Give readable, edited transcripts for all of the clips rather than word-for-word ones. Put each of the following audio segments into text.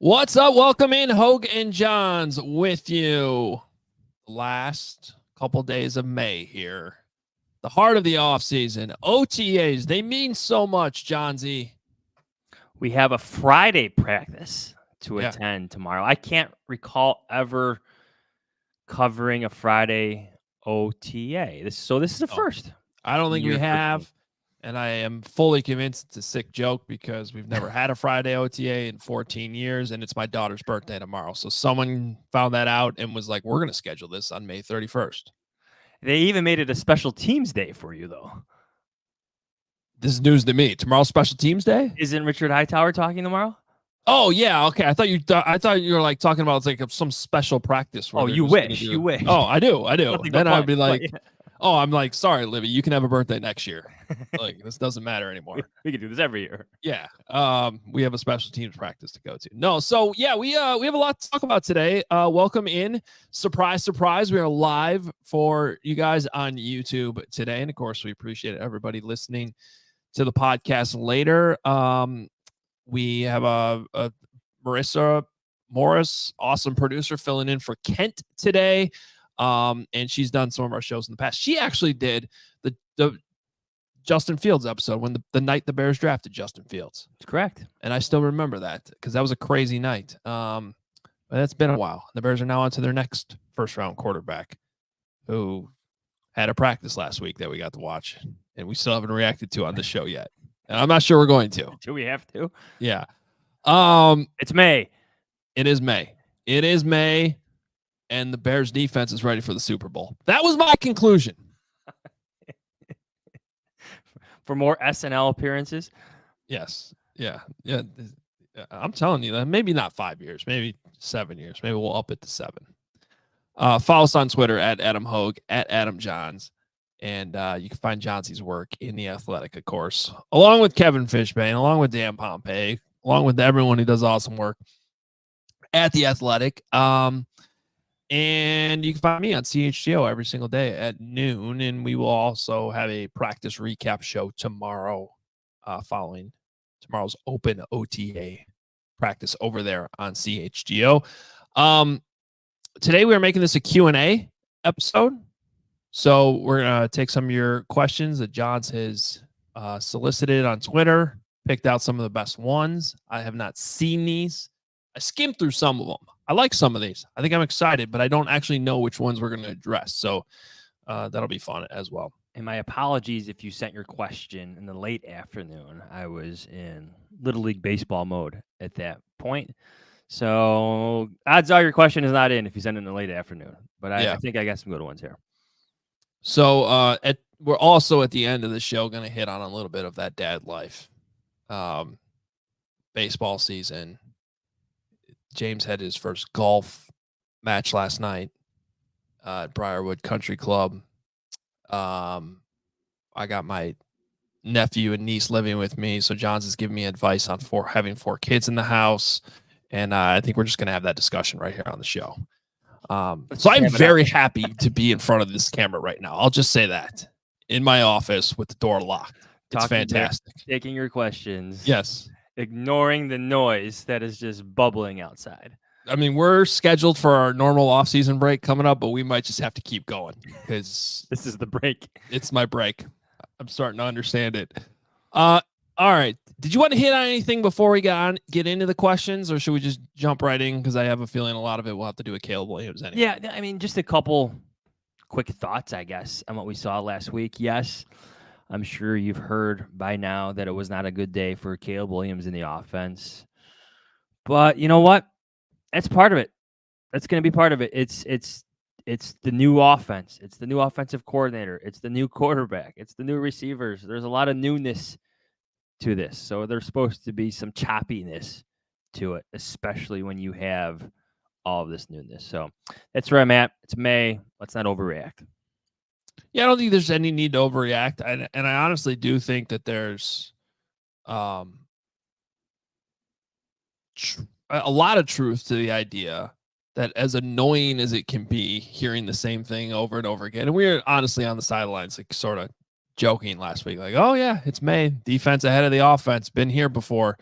What's up? Welcome in, Hogue and Johns with you. Last couple days of May here. The heart of the offseason. OTAs, they mean so much, Johnsy. We have a Friday practice to attend tomorrow. I can't recall ever covering a Friday OTA. This is a first. I don't think we have. And I am fully convinced it's a sick joke because we've never had a Friday OTA in 14 years, and it's my daughter's birthday tomorrow. So someone found that out and was like, we're going to schedule this on May 31st. They even made it a special teams day for you, though. This is news to me. Tomorrow's special teams day? Isn't Richard Hightower talking tomorrow? Oh, yeah. Okay. I thought you were like talking about like some special practice. Oh, you wish. You wish. Oh, I do. Then I'd be like, oh, I'm like, sorry, Livy, you can have a birthday next year. Like, this doesn't matter anymore. We can do this every year. Yeah. We have a special teams practice to go to. No, so yeah, we have a lot to talk about today. Welcome in. Surprise, surprise. We are live for you guys on YouTube today. And of course, we appreciate everybody listening to the podcast later. We have a Marissa Morris, awesome producer, filling in for Kent today. And she's done some of our shows in the past. She actually did the Justin Fields episode when the night the Bears drafted Justin Fields. That's correct. And I still remember that because that was a crazy night. But it's been a while. The Bears are now on to their next first round quarterback who had a practice last week that we got to watch and we still haven't reacted to on the show yet. And I'm not sure we're going to. Do we have to? Yeah. It's May. It is May. And the Bears defense is ready for the Super Bowl. That was my conclusion. For more SNL appearances? Yes. Yeah. I'm telling you that maybe not 5 years, maybe 7 years. Maybe we'll up it to 7. Follow us on Twitter at Adam Hogue, at Adam Johns. And you can find Johnsy's work in The Athletic, of course, along with Kevin Fishbane, along with Dan Pompey, along with everyone who does awesome work at The Athletic. And you can find me on CHGO every single day at noon. And we will also have a practice recap show tomorrow following tomorrow's open OTA practice over there on CHGO. Today we are making this a Q&A episode. So we're going to take some of your questions that Johns has solicited on Twitter, picked out some of the best ones. I have not seen these. I skimmed through some of them. I like some of these. I think I'm excited, but I don't actually know which ones we're going to address. So that'll be fun as well. And my apologies if you sent your question in the late afternoon. I was in Little League Baseball mode at that point. So odds are your question is not in if you send it in the late afternoon. But I think I got some good ones here. So we're also at the end of the show going to hit on a little bit of that dad life. Baseball season. James had his first golf match last night at Briarwood Country Club. I got my nephew and niece living with me, so Johns is giving me advice on having 4 kids in the house, and I think we're just going to have that discussion right here on the show. So I'm very happy to be in front of this camera right now. I'll just say that in my office with the door locked. It's fantastic. Taking your questions. Yes. Ignoring the noise that is just bubbling outside. I mean, we're scheduled for our normal off-season break coming up, but we might just have to keep going because this is the break. It's my break. I'm starting to understand it. All right. Did you want to hit on anything before we get into the questions, or should we just jump right in? Because I have a feeling a lot of it we'll have to do with Caleb Williams anyway. Yeah, I mean, just a couple quick thoughts, I guess, on what we saw last week. Yes. I'm sure you've heard by now that it was not a good day for Caleb Williams in the offense. But you know what? That's part of it. That's going to be part of it. It's the new offense. It's the new offensive coordinator. It's the new quarterback. It's the new receivers. There's a lot of newness to this. So there's supposed to be some choppiness to it, especially when you have all of this newness. So that's where I'm at. It's May. Let's not overreact. Yeah, I don't think there's any need to overreact. And I honestly do think that there's a lot of truth to the idea that as annoying as it can be hearing the same thing over and over again. And we were honestly on the sidelines, like sort of joking last week, like, oh yeah, it's May, defense ahead of the offense, been here before.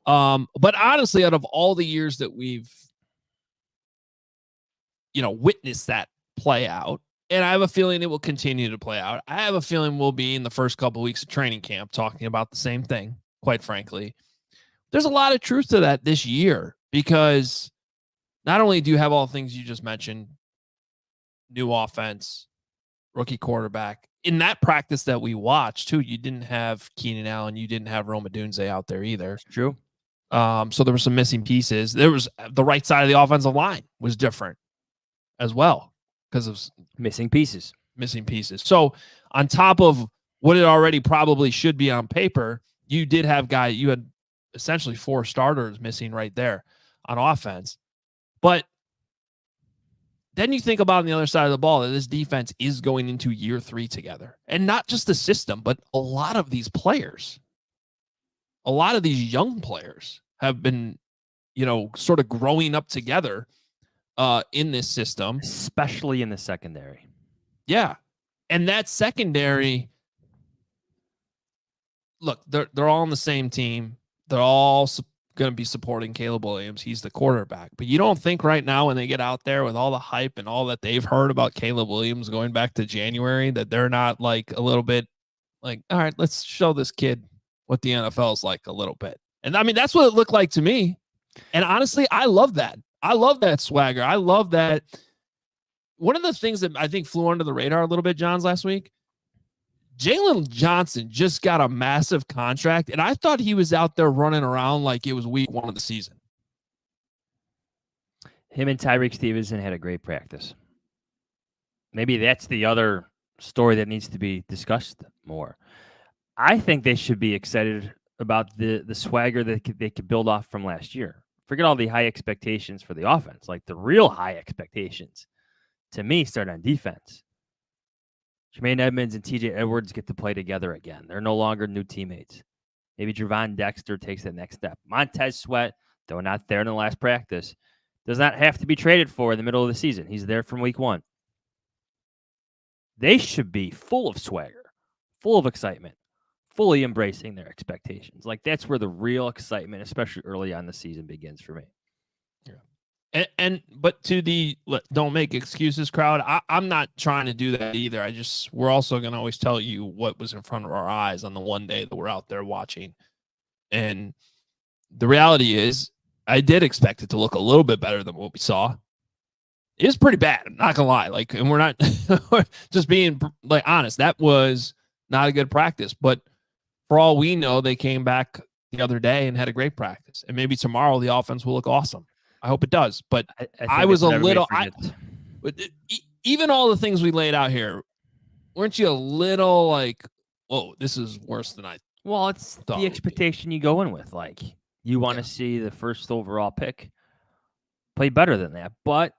But honestly, out of all the years that we've, witnessed that play out, and I have a feeling it will continue to play out. I have a feeling we'll be in the first couple of weeks of training camp talking about the same thing, quite frankly. There's a lot of truth to that this year because not only do you have all the things you just mentioned, new offense, rookie quarterback, in that practice that we watched too, you didn't have Keenan Allen, you didn't have Roma Dunze out there either. It's true. So there were some missing pieces. There was the right side of the offensive line was different as well because of missing pieces. So on top of what it already probably should be on paper, you had essentially 4 starters missing right there on offense. But then you think about on the other side of the ball that this defense is going into year 3 together. And not just the system, but a lot of these players, a lot of these young players have been, sort of growing up together in this system. Especially in the secondary. Yeah. And that secondary, look, they're all on the same team. They're all going to be supporting Caleb Williams. He's the quarterback. But you don't think right now when they get out there with all the hype and all that they've heard about Caleb Williams going back to January that they're not like a little bit like, all right, let's show this kid what the NFL is like a little bit. And I mean, that's what it looked like to me. And honestly, I love that. I love that swagger. I love that. One of the things that I think flew under the radar a little bit, Johns, last week, Jalen Johnson just got a massive contract, and I thought he was out there running around like it was week 1 of the season. Him and Tyreek Stevenson had a great practice. Maybe that's the other story that needs to be discussed more. I think they should be excited about the swagger that they could build off from last year. Forget all the high expectations for the offense. Like the real high expectations, to me, start on defense. Jermaine Edmonds and TJ Edwards get to play together again. They're no longer new teammates. Maybe Javon Dexter takes that next step. Montez Sweat, though not there in the last practice, does not have to be traded for in the middle of the season. He's there from week 1. They should be full of swagger, full of excitement, fully embracing their expectations. Like that's where the real excitement, especially early on in the season, begins for me. But to the don't make excuses crowd, I'm not trying to do that either. We're also going to always tell you what was in front of our eyes on the one day that we're out there watching. And the reality is I did expect it to look a little bit better than what we saw. It was pretty bad. I'm not going to lie. Like, and we're not just being like honest. That was not a good practice, but for all we know, they came back the other day and had a great practice. And maybe tomorrow the offense will look awesome. I hope it does, but I was a little. Even all the things we laid out here, weren't you a little like, "Whoa, this is worse than I"? Well, it's the expectation you go in with. Like you want to see the first overall pick play better than that, but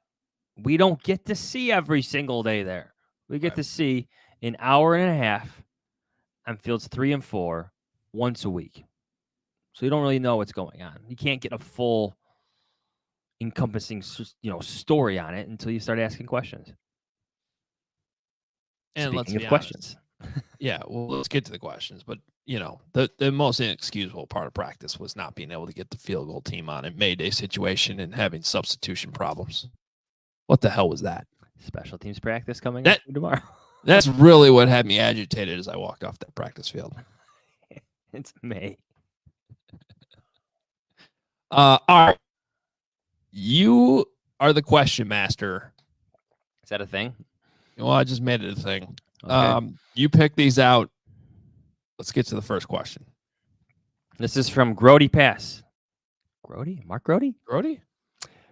we don't get to see every single day there. We get to see an hour and a half on fields 3 and 4 once a week, so you don't really know what's going on. You can't get a full encompassing, story on it until you start asking questions. And Speaking let's be of questions. Yeah, well, let's get to the questions. But the most inexcusable part of practice was not being able to get the field goal team on in Mayday situation and having substitution problems. What the hell was that? Special teams practice coming up tomorrow. That's really what had me agitated as I walked off that practice field. It's May. All right. You are the question master. Is that a thing? Well, I just made it a thing. Okay. You pick these out. Let's get to the first question. This is from Grody Pass. Grody? Mark Grody? Grody?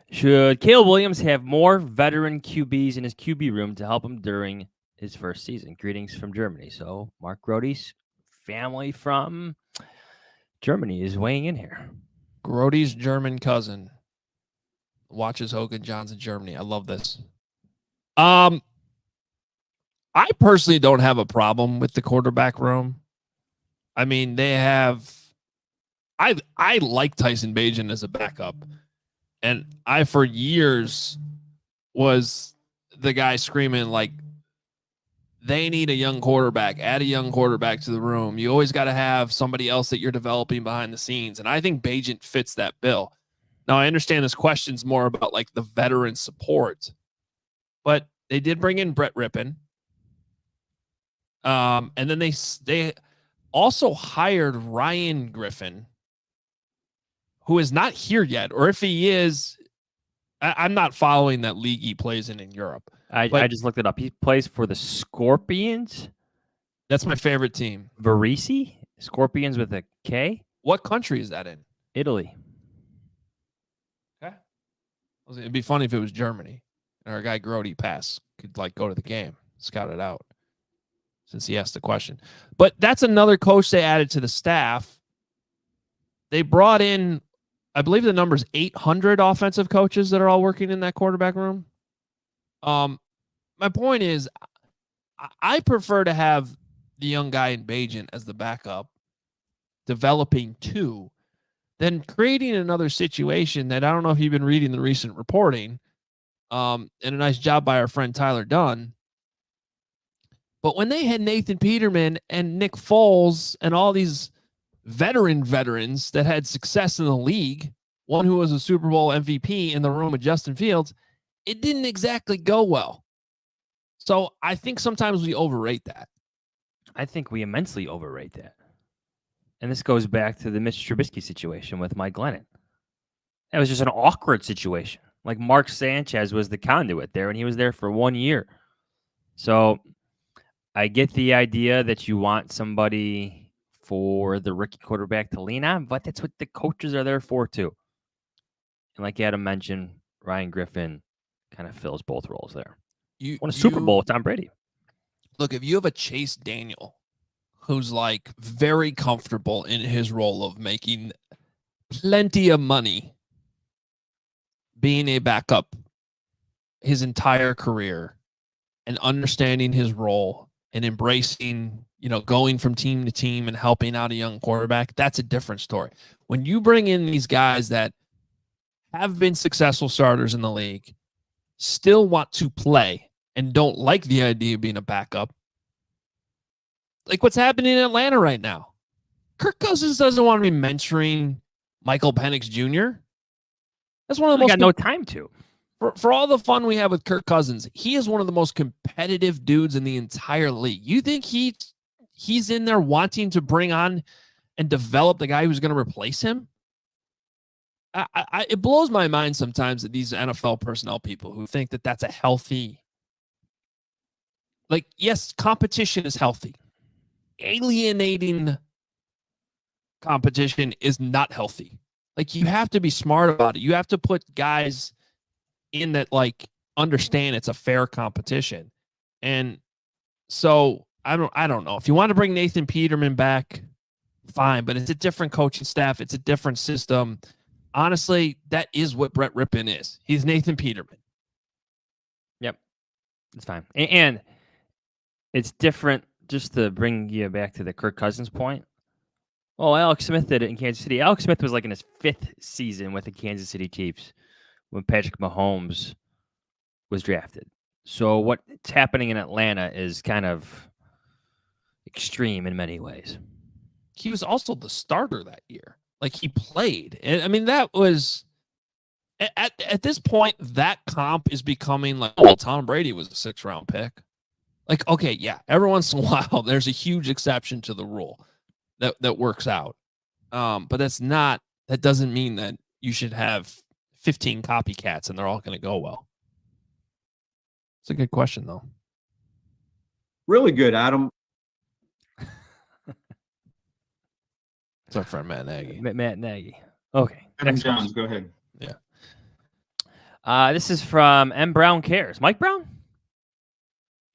Should Caleb Williams have more veteran QBs in his QB room to help him during his first season? Greetings from Germany. So Mark Grody's family from Germany is weighing in here. Grody's German cousin watches Hogan Johns in Germany. I love this. I personally don't have a problem with the quarterback room. I mean, they have. I like Tyson Bagent as a backup, and I for years was the guy screaming like, they need a young quarterback. Add a young quarterback to the room. You always got to have somebody else that you're developing behind the scenes. And I think Bagent fits that bill. Now, I understand this question's more about like the veteran support, but they did bring in Brett Rippon. And then they also hired Ryan Griffin, who is not here yet, or if he is, I'm not following that league he plays in Europe. I just looked it up. He plays for the Scorpions. That's my favorite team. Varese? Scorpions with a K? What country is that in? Italy. Okay. It'd be funny if it was Germany. And our guy Grody Pass could like go to the game, scout it out, since he asked the question. But that's another coach they added to the staff. They brought in, I believe the number's 800 offensive coaches that are all working in that quarterback room. My point is, I prefer to have the young guy in Bagent as the backup, developing two, than creating another situation that I don't know if you've been reading the recent reporting. And a nice job by our friend Tyler Dunn. But when they had Nathan Peterman and Nick Foles and all these veterans that had success in the league, one who was a Super Bowl MVP in the room with Justin Fields, it didn't exactly go well. So I think sometimes we overrate that. I think we immensely overrate that. And this goes back to the Mitch Trubisky situation with Mike Glennon. That was just an awkward situation. Like Mark Sanchez was the conduit there, and he was there for 1 year. So I get the idea that you want somebody for the rookie quarterback to lean on, but that's what the coaches are there for too. And like Adam mentioned, Ryan Griffin kind of fills both roles there. You won a Super Bowl with Tom Brady. Look, if you have a Chase Daniel who's like very comfortable in his role of making plenty of money, being a backup his entire career and understanding his role and embracing, going from team to team and helping out a young quarterback, that's a different story. When you bring in these guys that have been successful starters in the league, still want to play and don't like the idea of being a backup, like what's happening in Atlanta right now. Kirk Cousins doesn't want to be mentoring Michael Penix Jr. That's one of the most. Got no time to. For all the fun we have with Kirk Cousins, he is one of the most competitive dudes in the entire league. You think he's in there wanting to bring on and develop the guy who's going to replace him? It blows my mind sometimes that these NFL personnel people who think that that's a healthy. Like, yes, competition is healthy. Alienating competition is not healthy. Like, you have to be smart about it. You have to put guys in that like understand it's a fair competition. And so I don't know. If you want to bring Nathan Peterman back, fine, but it's a different coaching staff, it's a different system. Honestly, that is what Brett Rippon is. He's Nathan Peterman. Yep. It's fine. And it's different, just to bring you back to the Kirk Cousins point. Well, Alex Smith did it in Kansas City. Alex Smith was like in his 5th season with the Kansas City Chiefs when Patrick Mahomes was drafted. So what's happening in Atlanta is kind of extreme in many ways. He was also the starter that year. Like, he played. And I mean, that was at this point, that comp is becoming like, well, Tom Brady was a 6th-round pick. Like, okay, yeah, every once in a while, there's a huge exception to the rule that works out. But that doesn't mean that you should have 15 copycats and they're all going to go well. It's a good question, though. Really good, Adam. It's our friend Matt Nagy. Matt Nagy. Okay. Adam Johns, go ahead. Yeah. This is from M. Brown Cares. Mike Brown?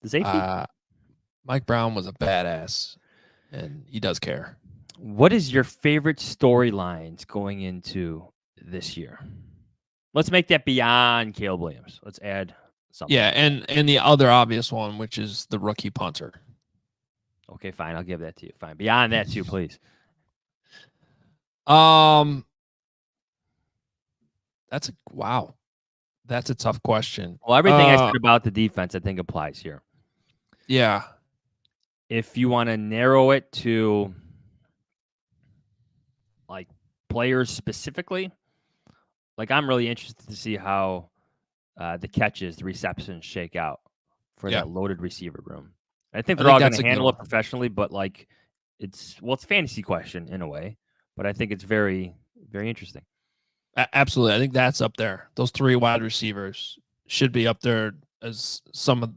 The safety? Mike Brown was a badass, and he does care. What is your favorite storylines going into this year? Let's make that beyond Caleb Williams. Let's add something. Yeah, and the other obvious one, which is the rookie punter. Okay, fine. I'll give that to you. Fine. Beyond that too, please. That's a tough question. Well, everything I said about the defense, I think applies here. Yeah. if you want to narrow it to like players specifically, like I'm really interested to see how the catches, the receptions shake out for Yeah. that loaded receiver room. I think I they're think all going that's to a good handle it one. professionally, but like it's a fantasy question in a way, but I think it's very, very interesting. Absolutely. I think that's up there. Those 3 wide receivers should be up there as some of,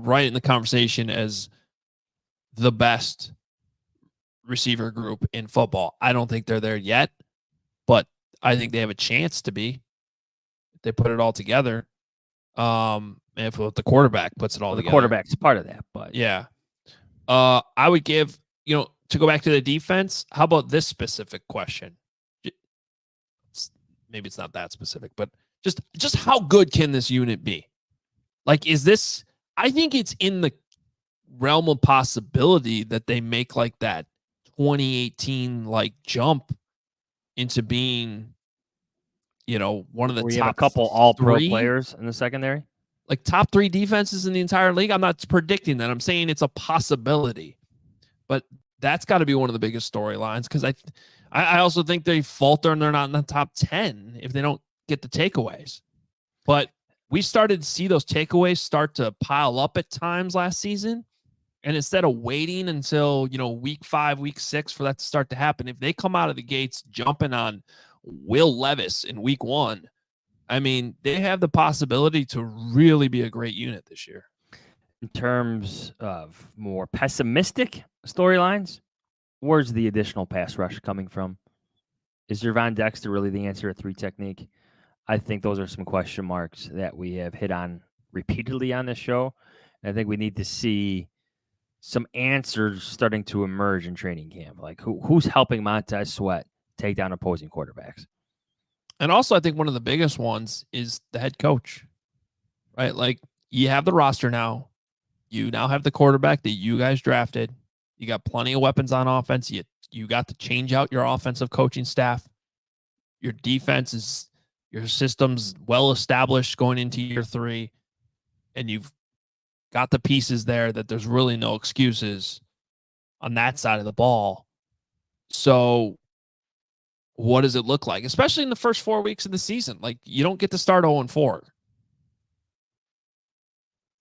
right in the conversation as the best receiver group in football. I don't think they're there yet, but I think they have a chance to be. If they put it all together. If the quarterback puts it all The together. quarterback's part of that, but Yeah. I would give, to go back to the defense, how about this specific question? Maybe it's not that specific, but just how good can this unit be? Like, is this, I think it's in the realm of possibility that they make like that 2018 like jump into being, one of the we top have a couple all-pro 3 players in the secondary. like top 3 defenses in the entire league. I'm not predicting that. I'm saying it's a possibility, but that's got to be one of the biggest storylines because I also think they falter and they're not in the top 10 if they don't get the takeaways. But we started to see those takeaways start to pile up at times last season. And instead of waiting until, week 5, week 6 for that to start to happen, if they come out of the gates jumping on Will Levis in week 1, I mean, they have the possibility to really be a great unit this year. In terms of more pessimistic storylines, where's the additional pass rush coming from? Is Gervon Dexter really the answer at 3 technique? I think those are some question marks that we have hit on repeatedly on this show. And I think we need to see some answers starting to emerge in training camp. Like who's helping Montez Sweat take down opposing quarterbacks? And also, I think one of the biggest ones is the head coach, right? Like, you have the roster now. You now have the quarterback that you guys drafted. You got plenty of weapons on offense. You got to change out your offensive coaching staff. Your defense is, your system's well established going into year 3. And you've got the pieces there that there's really no excuses on that side of the ball. So what does it look like, especially in the first 4 weeks of the season? Like, you don't get to start 0-4.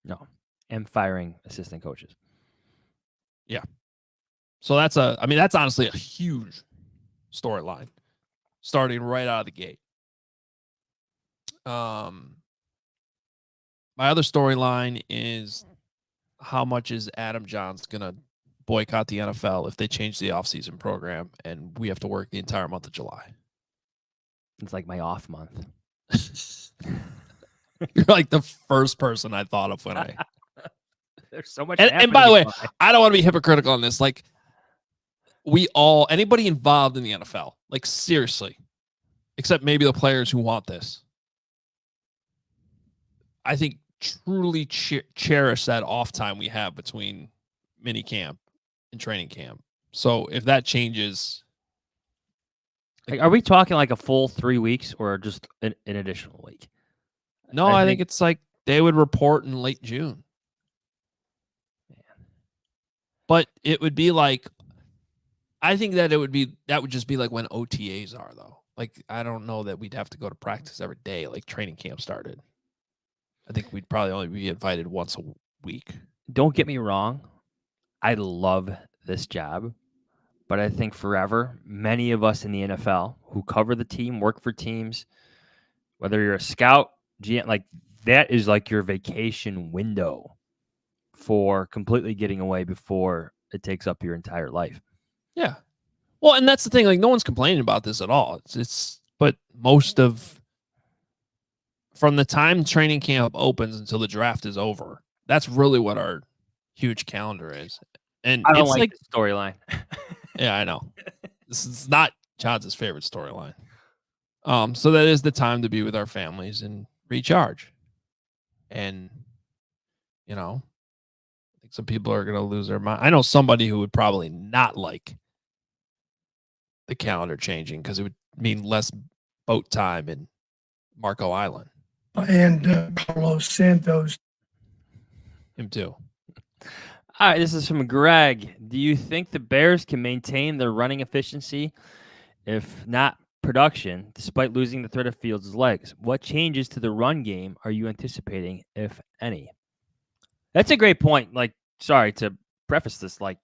No, and firing assistant coaches. Yeah. So that's honestly a huge storyline starting right out of the gate. My other storyline is how much is Adam Johns going to boycott the NFL if they change the offseason program and we have to work the entire month of July? It's like my off month. You're like the first person I thought of when I. There's so much. And by the way, I don't want to be hypocritical on this. Like, anybody involved in the NFL, like, seriously, except maybe the players who want this, I think truly cherish that off time we have between mini camp and training camp. So if that changes, like, are we talking like a full 3 weeks or just an additional week? no, I think it's like they would report in late June. Man. But it would be like, I think that that would just be like when OTAs are, though. Like, I don't know that we'd have to go to practice every day like training camp started. I think we'd probably only be invited once a week. Don't get me wrong. I love this job, but I think forever, many of us in the NFL who cover the team, work for teams, whether you're a scout, GM, like that is like your vacation window for completely getting away before it takes up your entire life. Yeah. Well, and that's the thing. Like, no one's complaining about this at all. But from the time training camp opens until the draft is over, that's really what our huge calendar is. And I don't it's like the storyline. Yeah, I know. This is not Johns' favorite storyline. So that is the time to be with our families and recharge. And, I think some people are going to lose their mind. I know somebody who would probably not like the calendar changing because it would mean less boat time in Marco Island. And Carlos Santos. Him too. All right, this is from Greg. Do you think the Bears can maintain their running efficiency, if not production, despite losing the threat of Fields' legs? What changes to the run game are you anticipating, if any? That's a great point. Like, sorry to preface this, like,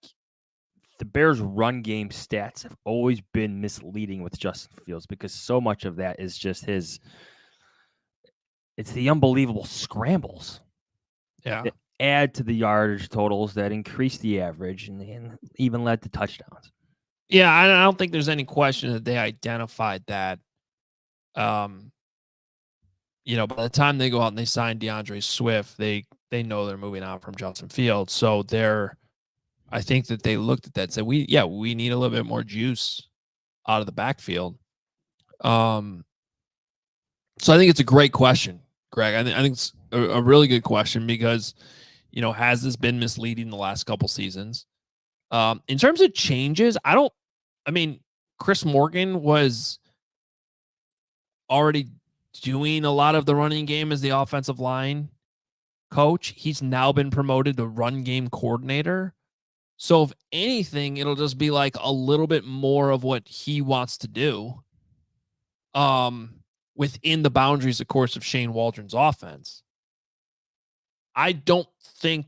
the Bears' run game stats have always been misleading with Justin Fields because so much of that is just it's the unbelievable scrambles. Yeah. That add to the yardage totals that increase the average and even led to touchdowns. Yeah, I don't think there's any question that they identified that. By the time they go out and they sign DeAndre Swift, they know they're moving on from Justin Fields. So I think that they looked at that and said, we need a little bit more juice out of the backfield. So I think it's a great question, Greg. I think it's a really good question because, has this been misleading the last couple seasons? In terms of changes, Chris Morgan was already doing a lot of the running game as the offensive line coach. He's now been promoted to run game coordinator. So if anything, it'll just be like a little bit more of what he wants to do. Within the boundaries, of course, of Shane Waldron's offense. I don't think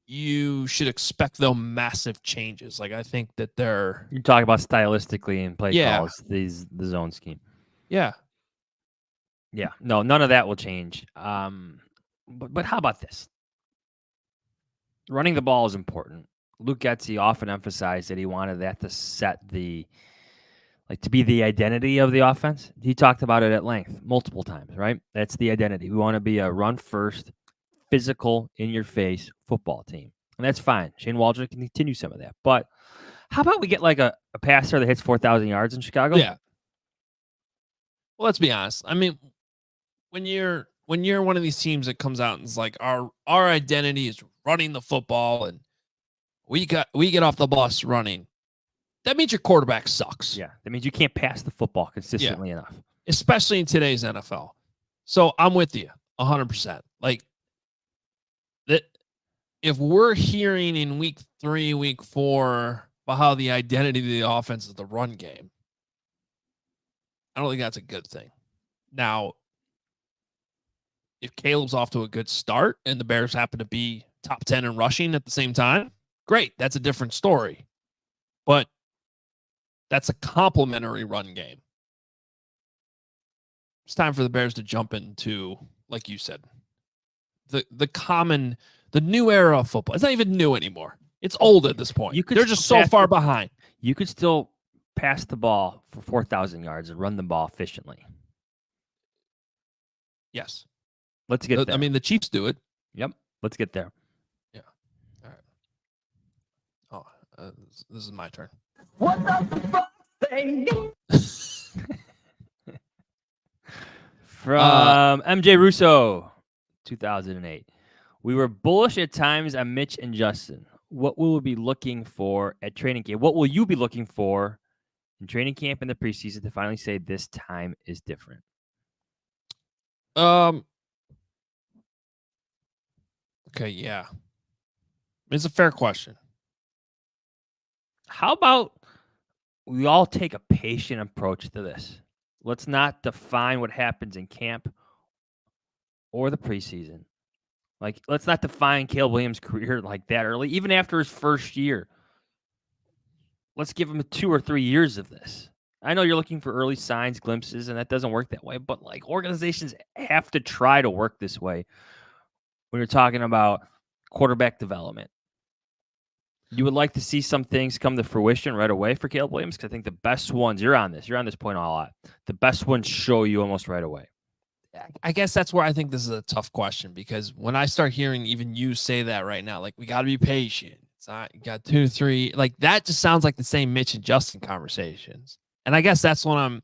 you should expect though massive changes. Like I think that they're You talk about stylistically and play calls, the zone scheme. Yeah. Yeah. No, none of that will change. But how about this? Running the ball is important. Luke Getsy often emphasized that he wanted that to set to be the identity of the offense. He talked about it at length multiple times, right? That's the identity. We want to be a run first, physical, in your face football team. And that's fine. Shane Waldron can continue some of that. But how about we get like a passer that hits 4,000 yards in Chicago? Yeah. Well, let's be honest. I mean, when you're one of these teams that comes out and is like, our identity is running the football and we get off the bus running, that means your quarterback sucks. Yeah. That means you can't pass the football consistently enough. Especially in today's NFL. So I'm with you 100%. Like that, if we're hearing in week 3, week 4 about how the identity of the offense is the run game, I don't think that's a good thing. Now, if Caleb's off to a good start and the Bears happen to be top 10 in rushing at the same time, great. That's a different story. But that's a complementary run game. It's time for the Bears to jump into, like you said, the new era of football. It's not even new anymore. It's old at this point. They're just so far behind. You could still pass the ball for 4,000 yards and run the ball efficiently. Yes. Let's get there. I mean, the Chiefs do it. Yep. Let's get there. Yeah. All right. Oh, this is my turn. What does the fuck say? From MJ Russo, 2008. We were bullish at times on Mitch and Justin. What will we be looking for at training camp? What will you be looking for in training camp in the preseason to finally say this time is different? Okay, yeah. It's a fair question. How about we all take a patient approach to this? Let's not define what happens in camp or the preseason. Like, let's not define Caleb Williams' career like that early, even after his first year. Let's give him 2 or 3 years of this. I know you're looking for early signs, glimpses, and that doesn't work that way, but like organizations have to try to work this way when you're talking about quarterback development. You would like to see some things come to fruition right away for Caleb Williams, because I think the best ones, you're on this point a lot. The best ones show you almost right away. I guess that's where I think this is a tough question, because when I start hearing even you say that right now, like, we got to be patient. It's not, you got 2, 3, like that just sounds like the same Mitch and Justin conversations. And I guess that's when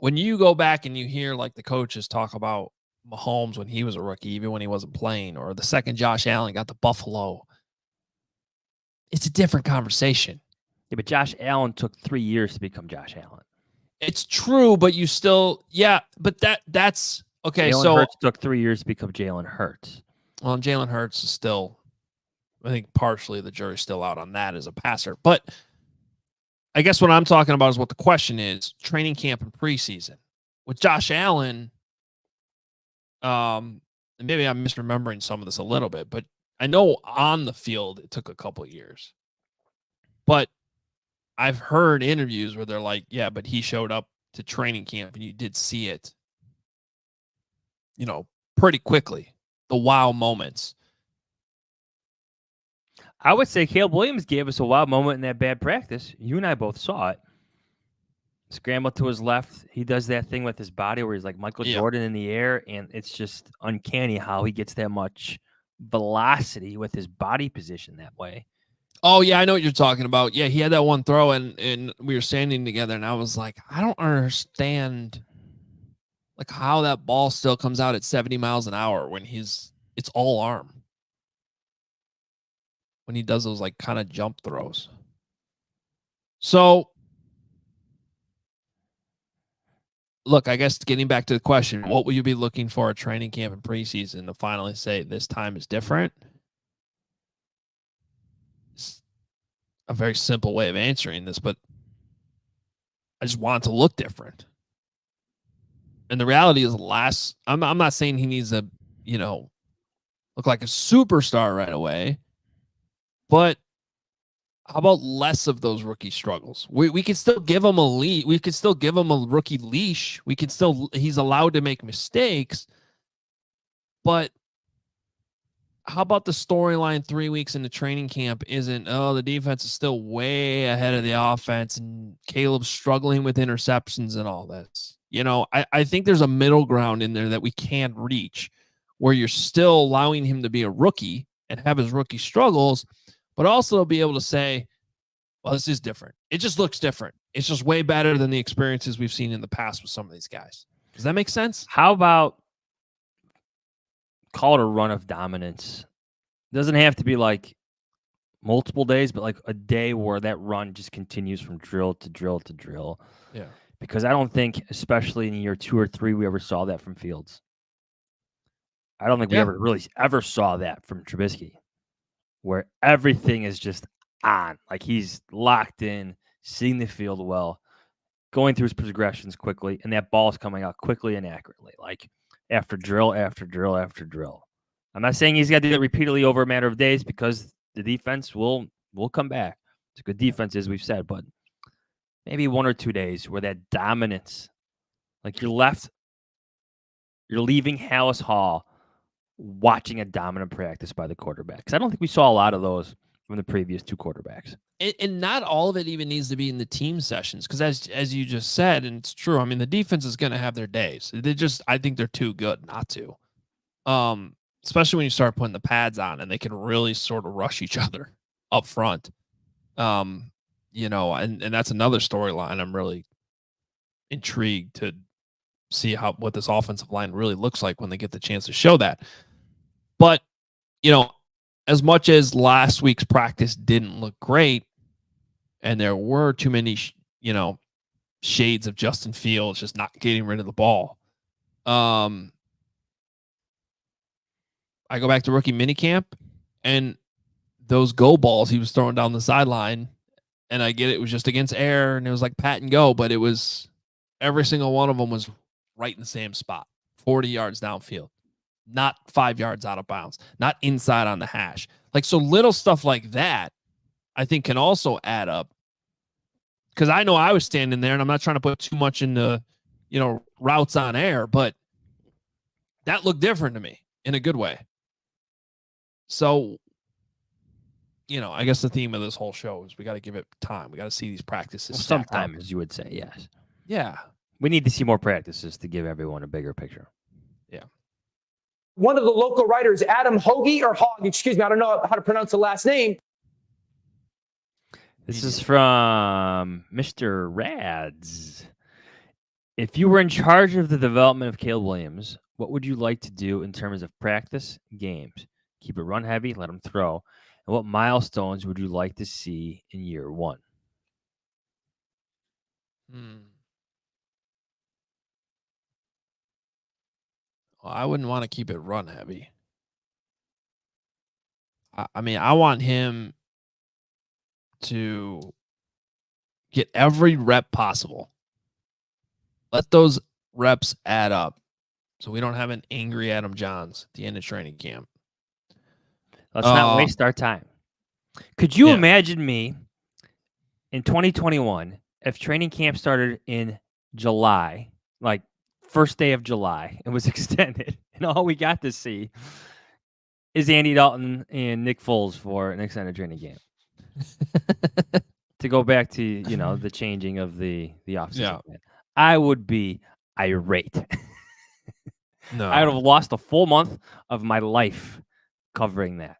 you go back and you hear like the coaches talk about Mahomes when he was a rookie, even when he wasn't playing, or the second Josh Allen got to Buffalo, it's a different conversation. Yeah, but Josh Allen took 3 years to become Josh Allen. It's true, but you still, but that's okay. Jalen Hurts took 3 years to become Jalen Hurts. Well, Jalen Hurts is still I think partially the jury's still out on that as a passer. But I guess what I'm talking about is what the question is: training camp and preseason. With Josh Allen, and maybe I'm misremembering some of this a little bit, but I know on the field it took a couple of years. But I've heard interviews where they're like, yeah, but he showed up to training camp and you did see it, pretty quickly. The wow moments. I would say Caleb Williams gave us a wild moment in that bad practice. You and I both saw it. Scramble to his left. He does that thing with his body where he's like Michael Jordan in the air, and it's just uncanny how he gets that much velocity with his body position that way. Oh, yeah, I know what you're talking about. Yeah, he had that one throw, and we were standing together, and I was like, I don't understand like how that ball still comes out at 70 miles an hour when it's all arm. When he does those like kind of jump throws. So, look, I guess getting back to the question, what will you be looking for at training camp and preseason to finally say this time is different? It's a very simple way of answering this, but I just want it to look different. And the reality is I'm not saying he needs to, look like a superstar right away, but how about less of those rookie struggles? We could still give him a lead. We could still give him a rookie leash. He's allowed to make mistakes. But how about the storyline 3 weeks into training camp isn't, the defense is still way ahead of the offense and Caleb's struggling with interceptions and all this. I think there's a middle ground in there that we can't reach where you're still allowing him to be a rookie and have his rookie struggles, but also be able to say, well, this is different. It just looks different. It's just way better than the experiences we've seen in the past with some of these guys. Does that make sense? How about call it a run of dominance? Doesn't have to be like multiple days, but like a day where that run just continues from drill to drill to drill. Yeah. Because I don't think, especially in year 2 or 3, we ever saw that from Fields. I don't think we ever saw that from Trubisky, where everything is just on. Like he's locked in, seeing the field well, going through his progressions quickly, and that ball is coming out quickly and accurately, like after drill, after drill, after drill. I'm not saying he's got to do it repeatedly over a matter of days because the defense will come back. It's a good defense, as we've said, but maybe 1 or 2 days where that dominance, like you're leaving Hallis Hall watching a dominant practice by the quarterback. Because I don't think we saw a lot of those from the previous 2 quarterbacks. And not all of it even needs to be in the team sessions. Because as you just said, and it's true, I mean, the defense is going to have their days. I think they're too good not to. Especially when you start putting the pads on and they can really sort of rush each other up front. And that's another storyline I'm really intrigued to see what this offensive line really looks like when they get the chance to show that. But, as much as last week's practice didn't look great and there were too many, shades of Justin Fields just not getting rid of the ball. I go back to rookie minicamp and those go balls he was throwing down the sideline, and I get it was just against air and it was like pat and go, but it was every single one of them was right in the same spot, 40 yards downfield, not 5 yards out of bounds, not inside on the hash. Like, so little stuff like that, I think can also add up. Because I know I was standing there and I'm not trying to put too much into, routes on air, but that looked different to me in a good way. So, I guess the theme of this whole show is we got to give it time. We got to see these practices. Sometimes, as you would say, yes. Yeah. We need to see more practices to give everyone a bigger picture. Yeah. One of the local writers, Adam Hoagie or Hogg, excuse me, I don't know how to pronounce the last name. This is from Mr. Rads. If you were in charge of the development of Caleb Williams, what would you like to do in terms of practice, games? Keep it run heavy, let him throw. And what milestones would you like to see in year 1? Well, I wouldn't want to keep it run heavy. I mean, I want him to get every rep possible. Let those reps add up so we don't have an angry Adam Johns at the end of training camp. Let's not waste our time. Could you imagine me in 2021 if training camp started in July, like first day of July, and was extended, and all we got to see is Andy Dalton and Nick Foles for an extended training camp? To go back to, the changing of the offseason plan. I would be irate. No. I would have lost a full month of my life covering that.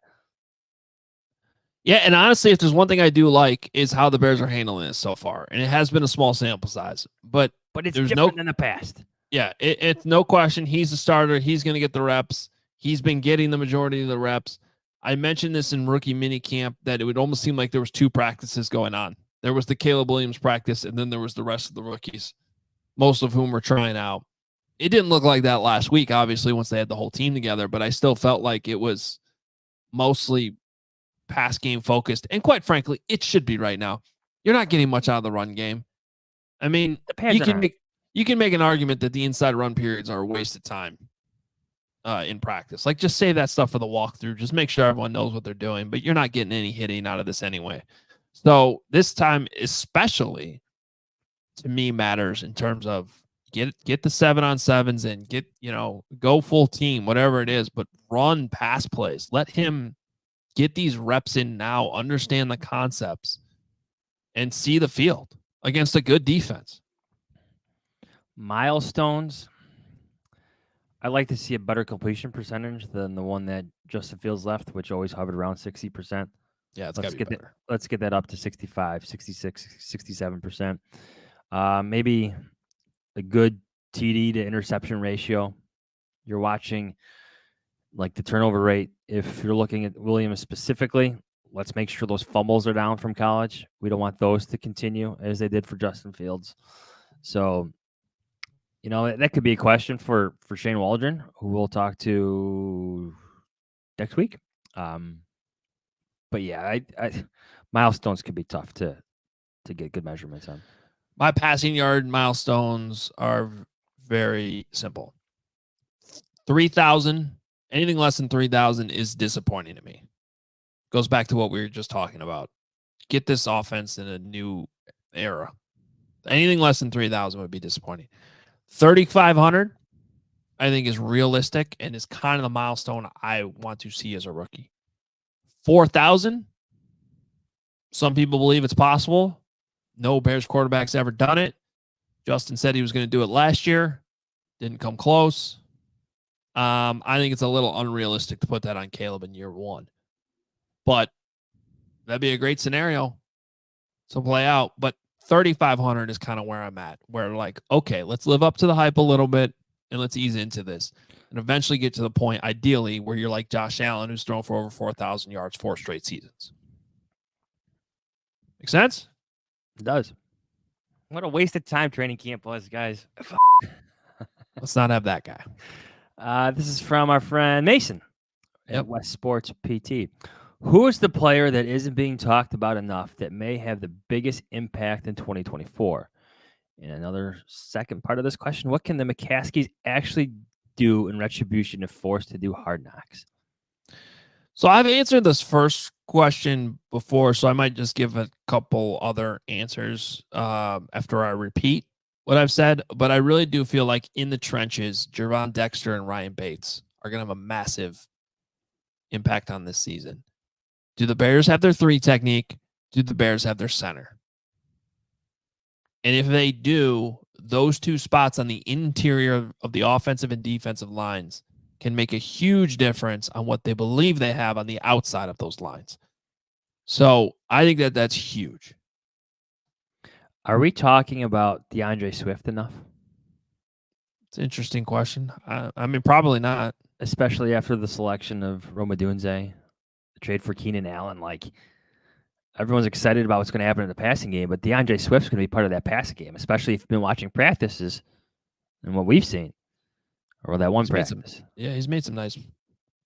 Yeah, and honestly, if there's one thing I do like is how the Bears are handling this so far. And it has been a small sample size. But it's there's different than the past. Yeah, it's no question. He's a starter. He's going to get the reps. He's been getting the majority of the reps. I mentioned this in rookie minicamp that it would almost seem like there was two practices going on. There was the Caleb Williams practice, and then there was the rest of the rookies, most of whom were trying out. It didn't look like that last week, obviously, once they had the whole team together, but I still felt like it was mostly pass game focused. And quite frankly, it should be right now. You're not getting much out of the run game. I mean, you can make an argument that the inside run periods are a waste of time in practice. Like, just save that stuff for the walkthrough. Just make sure everyone knows what they're doing, but you're not getting any hitting out of this anyway. So this time especially, to me, matters in terms of get the 7-on-7s and go full team, whatever it is, but run pass plays. Let him get these reps in now, understand the concepts, and see the field against a good defense. Milestones. I'd like to see a better completion percentage than the one that Justin Fields left, which always hovered around 60%. Yeah, let's get better. Let's get that up to 65, 66, 67%. Maybe a good TD to interception ratio. You're watching like the turnover rate. If you're looking at Williams specifically, let's make sure those fumbles are down from college. We don't want those to continue as they did for Justin Fields. So, that could be a question for Shane Waldron, who we'll talk to next week. But yeah, I milestones can be tough to get good measurements on. My passing yard milestones are very simple. 3,000, anything less than 3,000 is disappointing to me. Goes back to what we were just talking about. Get this offense in a new era. Anything less than 3,000 would be disappointing. 3,500, I think, is realistic and is kind of the milestone I want to see as a rookie. 4,000, some people believe it's possible. No Bears quarterback's ever done it. Justin said he was going to do it last year. Didn't come close. I think it's a little unrealistic to put that on Caleb in year one. But that'd be a great scenario to play out. But 3,500 is kind of where I'm at, where like, okay, let's live up to the hype a little bit and let's ease into this and eventually get to the point, ideally, where you're like Josh Allen, who's thrown for over 4,000 yards 4 straight seasons. Make sense? It does. What a waste of time training camp was, guys. Let's not have that guy. This is from our friend Mason at West Sports PT. Who is the player that isn't being talked about enough that may have the biggest impact in 2024? And another second part of this question, what can the McCaskies actually do in retribution if forced to do hard knocks? So I've answered this first question before, so I might just give a couple other answers after I repeat what I've said. But I really do feel like in the trenches, Gervon Dexter and Ryan Bates are going to have a massive impact on this season. Do the Bears have their 3 technique? Do the Bears have their center? And if they do, those 2 spots on the interior of the offensive and defensive lines can make a huge difference on what they believe they have on the outside of those lines. So I think that that's huge. Are we talking about DeAndre Swift enough? It's an interesting question. I mean, probably not. Especially after the selection of Rome Odunze, the trade for Keenan Allen. Like, everyone's excited about what's going to happen in the passing game, but DeAndre Swift's going to be part of that passing game, especially if you've been watching practices and what we've seen. Or that one practice. He's made some nice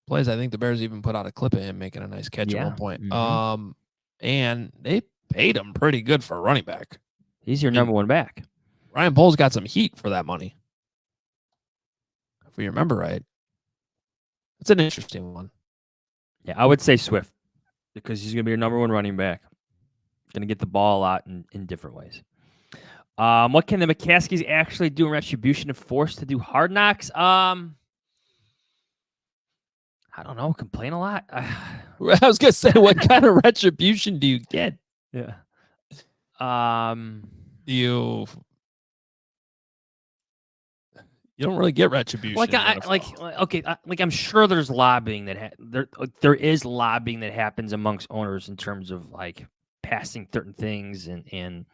plays. I think the Bears even put out a clip of him making a nice catch at Yeah. one point. Mhm. And they paid him pretty good for a running back. He's your number one back. Ryan Poles got some heat for that money, if we remember right. It's an interesting one. Yeah, I would say Swift because he's going to be your number one running back. Going to get the ball a lot in different ways. What can the McCaskies actually do in retribution if forced to do Hard Knocks? I don't know. Complain a lot. I was gonna say, what kind of retribution do you get? Yeah. You don't really get retribution. I'm sure there's lobbying that there is lobbying that happens amongst owners in terms of like passing certain things and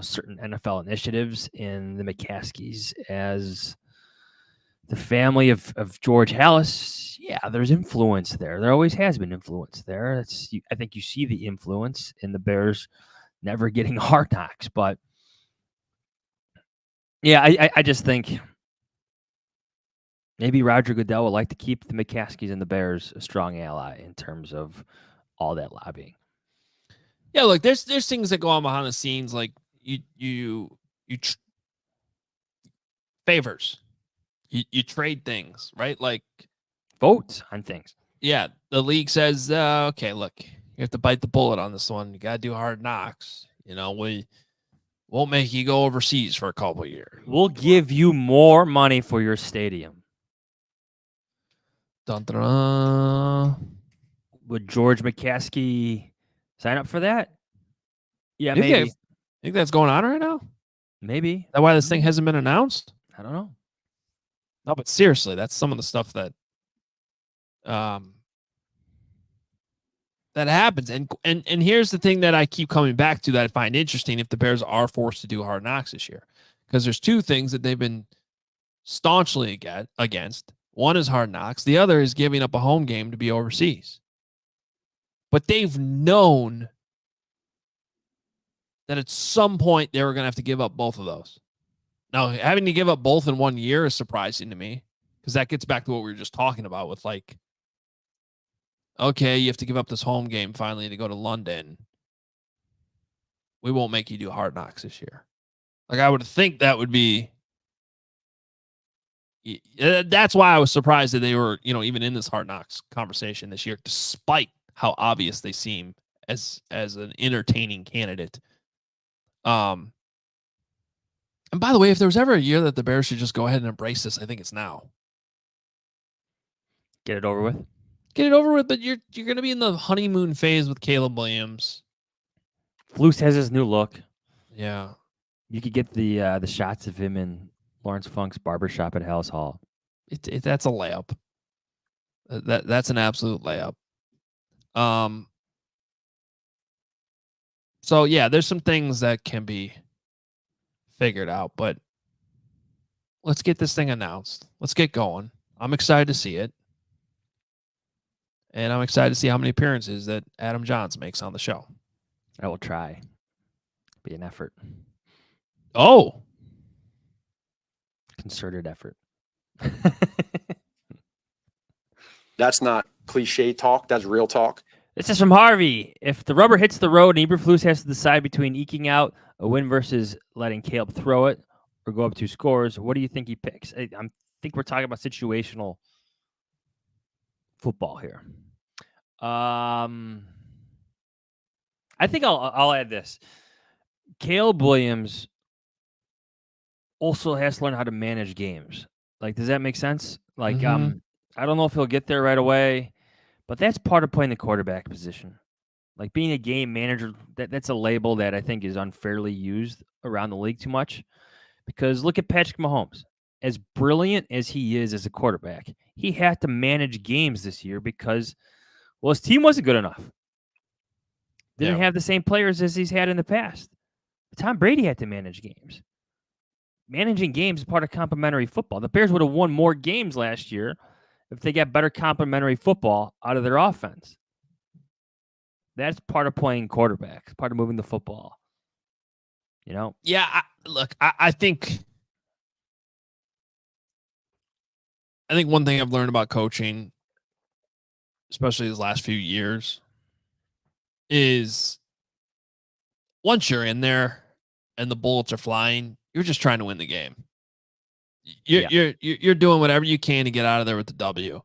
certain NFL initiatives. In the McCaskies, as the family of George Hallis, yeah, there's influence there. There always has been influence there. I think you see the influence in the Bears never getting Hard Knocks, but yeah, I just think maybe Roger Goodell would like to keep the McCaskies and the Bears a strong ally in terms of all that lobbying. Yeah, look, there's things that go on behind the scenes, like favors. You trade things, right? Like votes on things. Yeah, the league says, okay, look, you have to bite the bullet on this one. You got to do Hard Knocks. We won't make you go overseas for a couple of years. We'll give you more money for your stadium. Dun, dun, dun. Would George McCaskey sign up for that? Yeah, You maybe. Think that's going on right now? Maybe. Is that why this thing hasn't been announced? I don't know. No, but seriously, that's some of the stuff that that happens. And here's the thing that I keep coming back to that I find interesting if the Bears are forced to do Hard Knocks this year. Because there's two things that they've been staunchly against. One is Hard Knocks. The other is giving up a home game to be overseas. But they've known that at some point they were going to have to give up both of those. Now, having to give up both in 1 year is surprising to me because that gets back to what we were just talking about with like, okay, you have to give up this home game finally to go to London. We won't make you do Hard Knocks this year. Like, I would think that would be. That's why I was surprised that they were, even in this Hard Knocks conversation this year, despite how obvious they seem as an entertaining candidate. And by the way, if there was ever a year that the Bears should just go ahead and embrace this, I think it's now. Get it over with. Get it over with, but you're going to be in the honeymoon phase with Caleb Williams. Flus has his new look. Yeah. You could get the shots of him in Lawrence Funk's barbershop at Hallis Hall. That's a layup. That's an absolute layup. So yeah, there's some things that can be figured out, but let's get this thing announced. Let's get going. I'm excited to see it. And I'm excited to see how many appearances that Adam Johns makes on the show. I will try. Be an effort. Oh. Concerted effort. That's not cliche talk. That's real talk. This is from Harvey. If the rubber hits the road and Eberflus has to decide between eking out a win versus letting Caleb throw it or go up 2 scores, what do you think he picks? I think we're talking about situational football here. I think I'll add this. Caleb Williams also has to learn how to manage games. Like, does that make sense? Like, I don't know if he'll get there right away, but that's part of playing the quarterback position. Like, being a game manager, that's a label that I think is unfairly used around the league too much. Because look at Patrick Mahomes. As brilliant as he is as a quarterback, he had to manage games this year because, well, his team wasn't good enough. Didn't have the same players as he's had in the past. Tom Brady had to manage games. Managing games is part of complementary football. The Bears would have won more games last year if they got better complementary football out of their offense. That's part of playing quarterback, part of moving the football. Yeah, I think one thing I've learned about coaching especially these last few years, is once you're in there and the bullets are flying, you're just trying to win the game. You're doing whatever you can to get out of there with the W.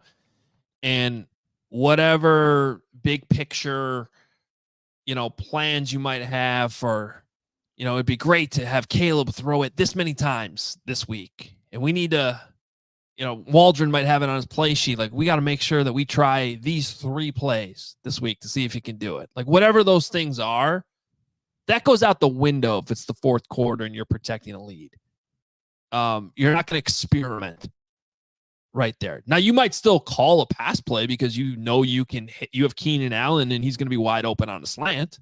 And whatever big picture, plans you might have for, it'd be great to have Caleb throw it this many times this week. And we need to, Waldron might have it on his play sheet. Like, we got to make sure that we try these 3 plays this week to see if he can do it. Like, whatever those things are, that goes out the window if it's the fourth quarter and you're protecting a lead. You're not going to experiment right there. Now, you might still call a pass play because you can hit. You have Keenan Allen and he's going to be wide open on a slant.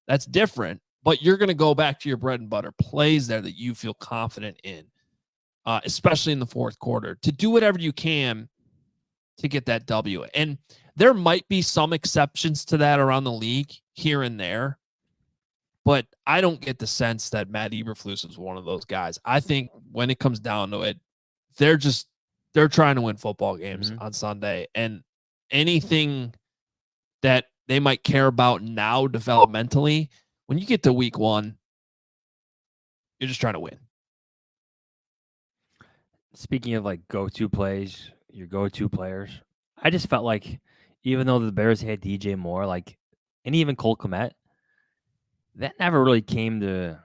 That's different. But you're going to go back to your bread and butter plays there that you feel confident in, especially in the fourth quarter, to do whatever you can to get that W. And there might be some exceptions to that around the league here and there. But I don't get the sense that Matt Eberflus is one of those guys. I think when it comes down to it, they're trying to win football games on Sunday. And anything that they might care about now developmentally, when you get to week 1, you're just trying to win. Speaking of like go-to plays, your go-to players, I just felt like even though the Bears had DJ Moore, and even Cole Kmet, that never really came to,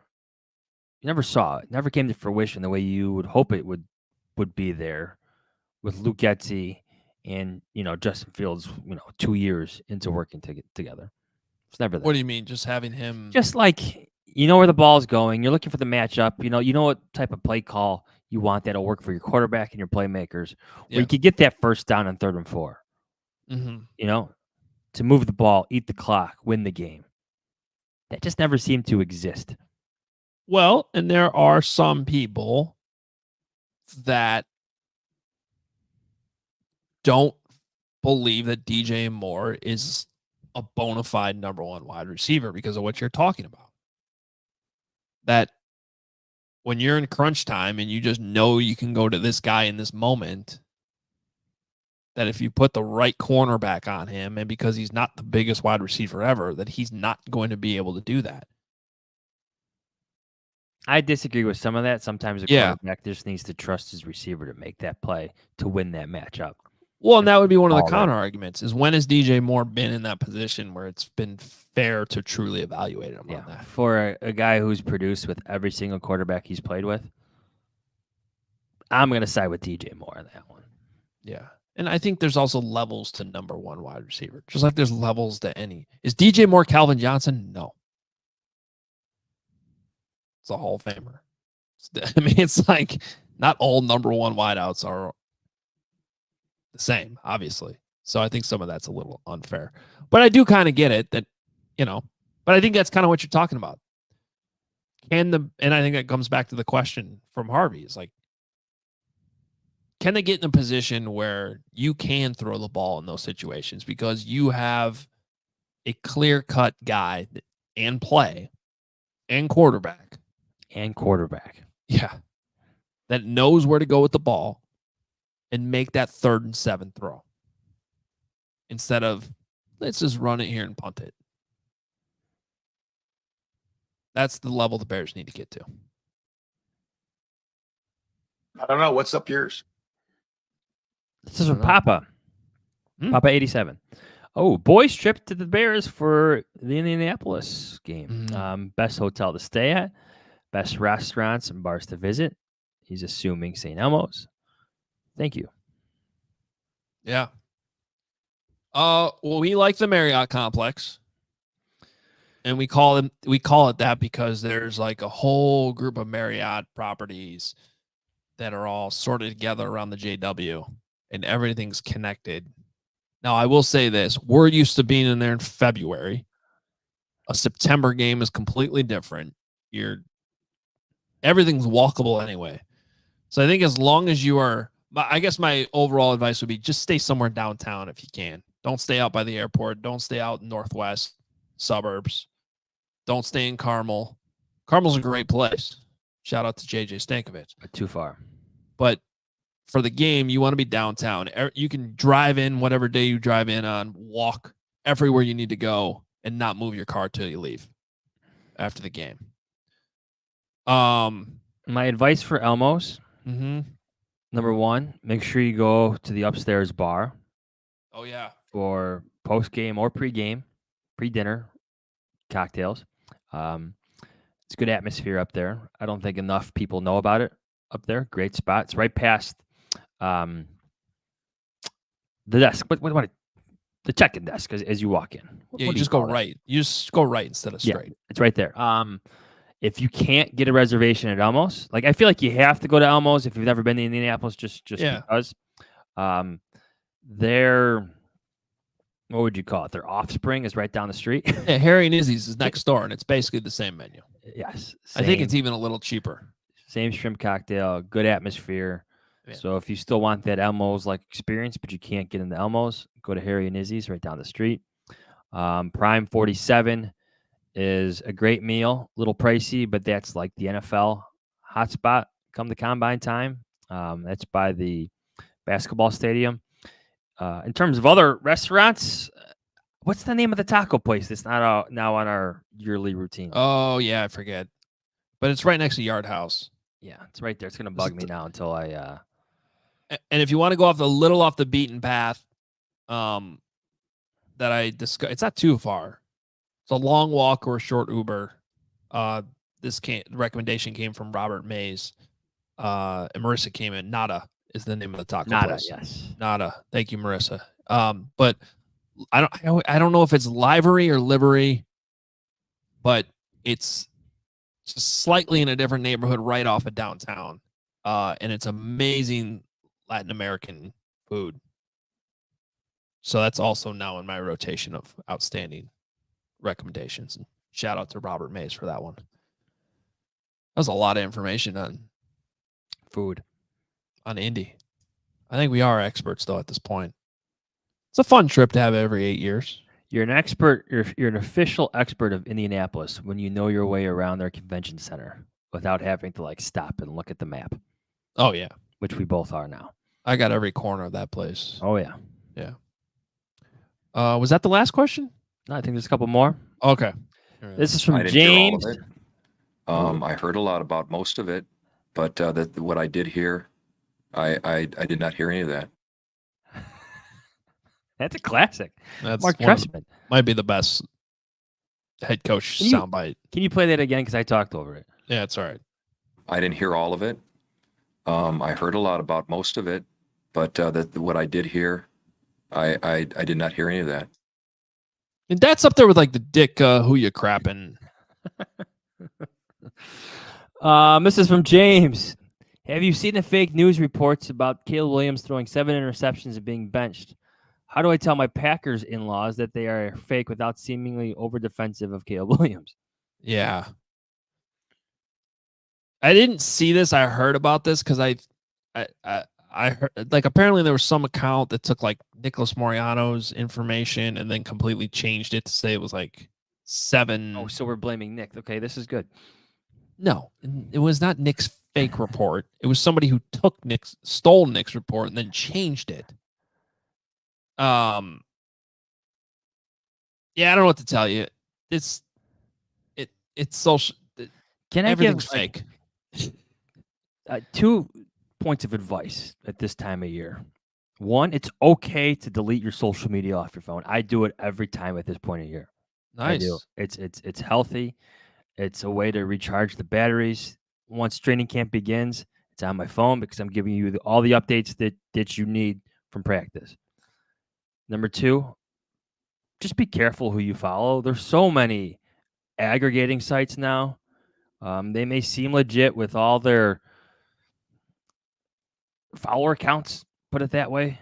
you never saw it, never came to fruition the way you would hope it would be there with Luke Getsy and, Justin Fields, 2 years into working together. It's never there. What do you mean? Just having him? Just like, where the ball's going. You're looking for the matchup. You know what type of play call you want that'll work for your quarterback and your playmakers. Where you could get that first down on 3rd and 4. To move the ball, eat the clock, win the game. That just never seemed to exist. Well, and there are some people that don't believe that DJ Moore is a bona fide number 1 wide receiver because of what you're talking about. That when you're in crunch time and you just know you can go to this guy in this moment, that if you put the right cornerback on him, and because he's not the biggest wide receiver ever, that he's not going to be able to do that. I disagree with some of that. Sometimes a quarterback just needs to trust his receiver to make that play to win that matchup. Well, and that would be one of the counter arguments is when has DJ Moore been in that position where it's been fair to truly evaluate him on that? For a guy who's produced with every single quarterback he's played with, I'm going to side with DJ Moore on that one. Yeah. And I think there's also levels to number 1 wide receiver, just like there's levels to any. Is DJ Moore Calvin Johnson? No. It's a Hall of Famer. It's like not all number 1 wideouts are the same, obviously. So I think some of that's a little unfair. But I do kind of get it that, but I think that's kind of what you're talking about. And I think that comes back to the question from Harvey is like, can they get in a position where you can throw the ball in those situations because you have a clear-cut guy and play and quarterback? Yeah. That knows where to go with the ball and make that 3rd and 7 throw. Instead of, let's just run it here and punt it. That's the level the Bears need to get to. I don't know. What's up yours? This is from Papa. Papa 87. Oh, boys trip to the Bears for the Indianapolis game. Best hotel to stay at, best restaurants and bars to visit. He's assuming St. Elmo's. Thank you. Yeah. Well, we like the Marriott complex. And we call it that because there's like a whole group of Marriott properties that are all sorted together around the JW. And everything's connected. Now, I will say this. We're used to being in there in February. A September game is completely different. Everything's walkable anyway. So I think as long as you are, I guess my overall advice would be just stay somewhere downtown if you can. Don't stay out by the airport. Don't stay out in northwest suburbs. Don't stay in Carmel. Carmel's a great place. Shout out to JJ Stankovic. Too far. But for the game, you want to be downtown. You can drive in whatever day you drive in on, walk everywhere you need to go, and not move your car till you leave after the game. My advice for Elmos, Mm-hmm. number one, make sure you go to the upstairs bar Oh yeah. for post-game or pre-game, pre-dinner cocktails. It's a good atmosphere up there. I don't think enough people know about it up there. Great spot. It's right past the desk. What the check-in desk as you walk in. Yeah, What you do just go call that? right. You just go right instead of straight. Yeah, it's right there. If you can't get a reservation at Elmos, like I feel like you have to go to Elmos if you've never been to Indianapolis, just Yeah. because. Their what would you call it? Their offspring is right down the street. Yeah, Harry and Izzy's is next door, and it's basically the same menu. Yes, I think it's even a little cheaper. same shrimp cocktail, good atmosphere. Yeah. So if you still want that Elmo's like experience, but you can't get into Elmo's, go to Harry and Izzy's right down the street. Prime 47 is a great meal, a little pricey, but that's like the NFL hotspot come the combine time. That's by the basketball stadium. In terms of other restaurants, what's the name of the taco place that's not now on our yearly routine? Oh yeah, I forget, but it's right next to Yard House. Yeah, it's right there. It's gonna bug me now until I. And if you want to go off the beaten path, that I discussed, it's not too far. It's a long walk or a short Uber. This recommendation came from Robert Mays, and Marissa came in. Nada is the name of the taco Nada, place. yes. Nada. Thank you, Marissa. But I don't know if it's livery or livery, but it's just slightly in a different neighborhood right off of downtown. And it's amazing Latin American food. So that's also now in my rotation of outstanding recommendations. And shout out to Robert Mays for that one. That was a lot of information on Food. on Indy. I think we are experts though at this point. It's a fun trip to have every 8 years. You're an expert. You're an official expert of Indianapolis when you know your way around their convention center without having to like stop and look at the map, Oh yeah. which we both are now. I got every corner of that place. Oh yeah. Yeah. Was that the last question? No, I think there's a couple more. Okay. This is I from didn't hear all James. of it. I heard a lot about most of it, but what I did hear, I did not hear any of that. That's a classic. That's Mark one of the- Trestman. might be the best head coach Can you- soundbite. Can you play that again? Because I talked over it. Yeah, it's all right. I didn't hear all of it. I heard a lot about most of it, but what I did hear, I did not hear any of that. And that's up there with like the Dick who you crapping. This is from James. Have you seen the fake news reports about Caleb Williams throwing 7 interceptions and being benched? How do I tell my Packers in-laws that they are fake without seemingly over-defensive of Caleb Williams? Yeah. I didn't see this. I heard about this because I heard, like, apparently there was some account that took like Nicholas Moriano's information and then completely changed it to say it was like 7. Oh, so we're blaming Nick. Okay, this is good. No, it was not Nick's fake report. It was somebody who stole Nick's report and then changed it. Yeah, I don't know what to tell you. It's social. Can I Everything's give like, fake. 2 points of advice at this time of year? One, it's okay to delete your social media off your phone. I do it every time at this point of year. I Nice. do. It's healthy. It's a way to recharge the batteries. Once training camp begins, it's on my phone because I'm giving you all the updates that you need from practice. Number 2, just be careful who you follow. There's so many aggregating sites now. They may seem legit with all their follower counts, put it that way,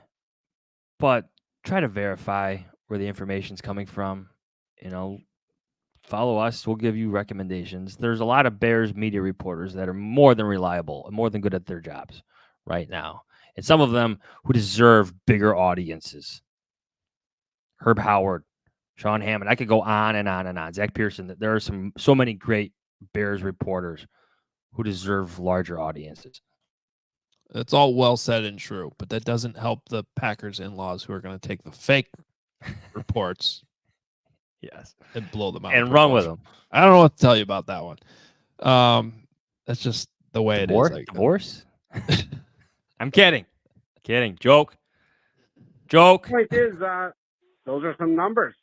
but try to verify where the information's coming from. Follow us. We'll give you recommendations. There's a lot of Bears media reporters that are more than reliable and more than good at their jobs right now. And some of them who deserve bigger audiences. Herb Howard, Sean Hammond. I could go on and on and on. Zach Pearson. There are so many great Bears reporters who deserve larger audiences. It's all well said and true, but that doesn't help the Packers in-laws who are going to take the fake reports Yes. and blow them out. And run with them. I don't know what to tell you about that one. That's just the way it is. Divorce? I'm kidding. Kidding. Joke. Point is, those are some numbers.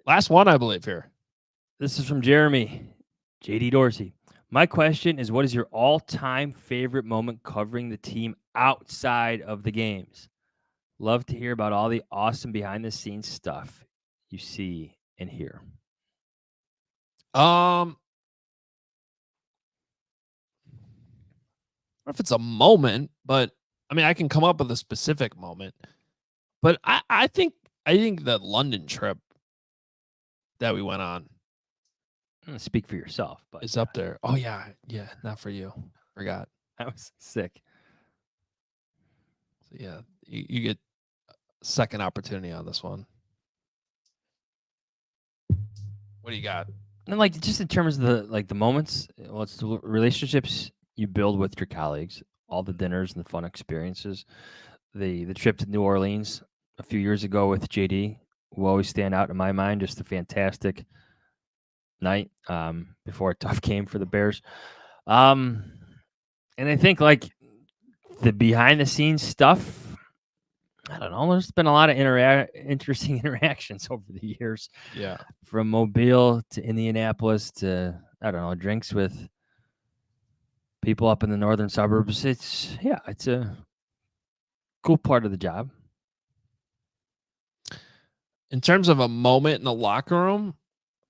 Last one, I believe, here. This is from Jeremy. JD Dorsey. My question is, what is your all-time favorite moment covering the team outside of the games? Love to hear about all the awesome behind-the-scenes stuff you see and hear. I don't know if it's a moment, but I mean, I can come up with a specific moment. But I think the London trip that we went on Speak for yourself, but is up there. Oh yeah, not for you. Forgot. that was sick. So yeah, you get a second opportunity on this one. What do you got? And like just in terms of the moments, well, it's the relationships you build with your colleagues, all the dinners and the fun experiences. The trip to New Orleans a few years ago with JD will always stand out in my mind. Just a fantastic night before a tough game for the Bears. And I think like the behind the scenes stuff, I don't know. There's been a lot of interesting interactions over the years. Yeah. From Mobile to Indianapolis to, I don't know, drinks with people up in the northern suburbs. It's a cool part of the job. In terms of a moment in the locker room,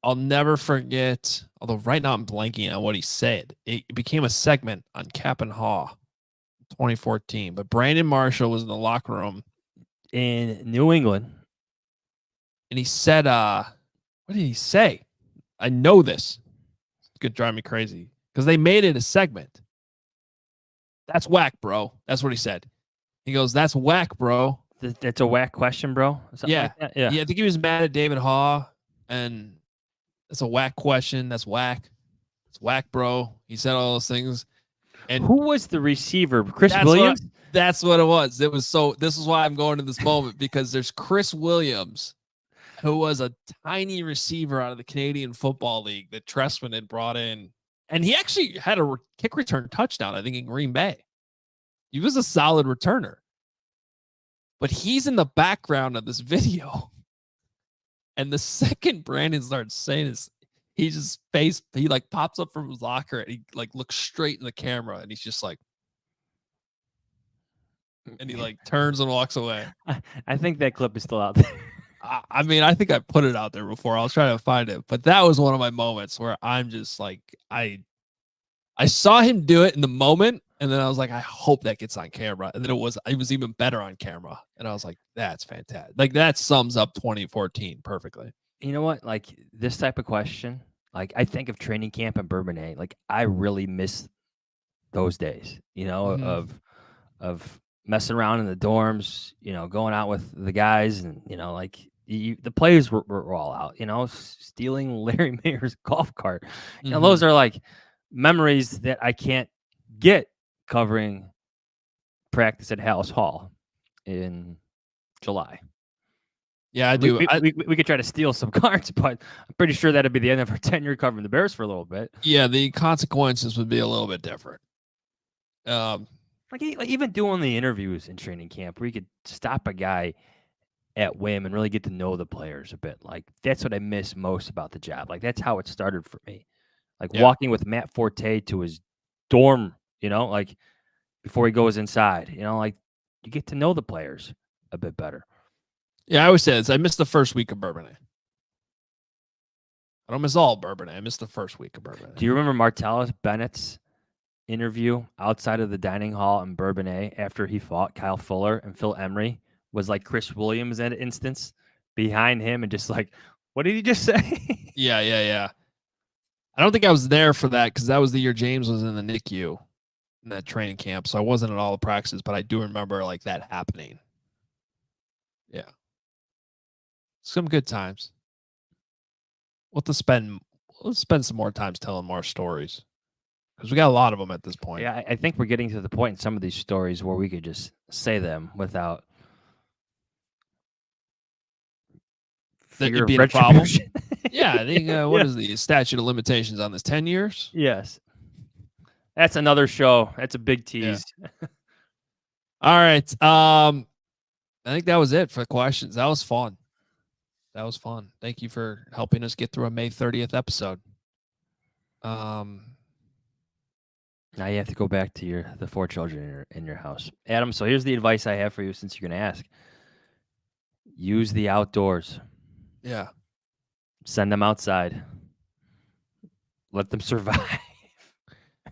I'll never forget, although right now I'm blanking on what he said. It became a segment on Cap and Haw 2014. But Brandon Marshall was in the locker room in New England. And he said, what did he say? I know this. It's going to drive me crazy because they made it a segment. That's whack, bro. That's what he said. He goes, that's whack, bro. That's a whack question, bro. Yeah. Like yeah. I think he was mad at David Haw, and that's a whack question. That's whack. It's whack, bro. He said all those things. And who was the receiver? Chris Williams? That's what it was. It was this is why I'm going to this moment, because there's Chris Williams, who was a tiny receiver out of the Canadian Football League that Tressman had brought in. And he actually had a kick return touchdown, I think, in Green Bay. He was a solid returner. But he's in the background of this video. And the second Brandon starts saying this, he just he like pops up from his locker and he like looks straight in the camera and he's just like, and he like turns and walks away. I think that clip is still out there. I mean, I think I put it out there before. I was trying to find it, but that was one of my moments where I'm just like, I saw him do it in the moment, and then I was like, I hope that gets on camera. And then it was even better on camera, and I was like, that's fantastic. Like that sums up 2014 perfectly. You know what? Like this type of question, like I think of training camp in Bourbonnais. Like I really miss those days. You know, of messing around in the dorms. You know, going out with the guys, and you know, like. The players were all out, you know, stealing Larry Mayer's golf cart. You know, those are like memories that I can't get covering practice at Hallis Hall in July. Yeah, I do. We could try to steal some carts, but I'm pretty sure that'd be the end of our tenure covering the Bears for a little bit. Yeah, the consequences would be a little bit different. Like even doing the interviews in training camp where you could stop a guy at whim and really get to know the players a bit. Like that's what I miss most about the job. Like that's how it started for me. Like walking with Matt Forte to his dorm, you know, like before he goes inside, you know, like you get to know the players a bit better. Yeah, I always say this. I missed the first week of Bourbonnais. I don't miss all Bourbonnais. I missed the first week of Bourbonnais. Do you remember Martellus Bennett's interview outside of the dining hall in Bourbonnais after he fought Kyle Fuller and Phil Emery? Was like Chris Williams in an instance behind him and just like, what did he just say? Yeah. I don't think I was there for that because that was the year James was in the NICU in that training camp. So I wasn't at all the practices, but I do remember like that happening. Yeah. Some good times. We'll spend some more times telling more stories. because we got a lot of them at this point. Yeah, I think we're getting to the point in some of these stories where we could just say them without That fear you'd of be in a problem. retribution. Yeah, I think what is the statute of limitations on this? 10 years? Yes. That's another show. That's a big tease. All right. I think that was it for questions. That was fun. Thank you for helping us get through a May 30th episode. Now you have to go back to the 4 children in your house. Adam, so here's the advice I have for you since you're going to ask. Use the outdoors. Yeah. Send them outside. Let them survive.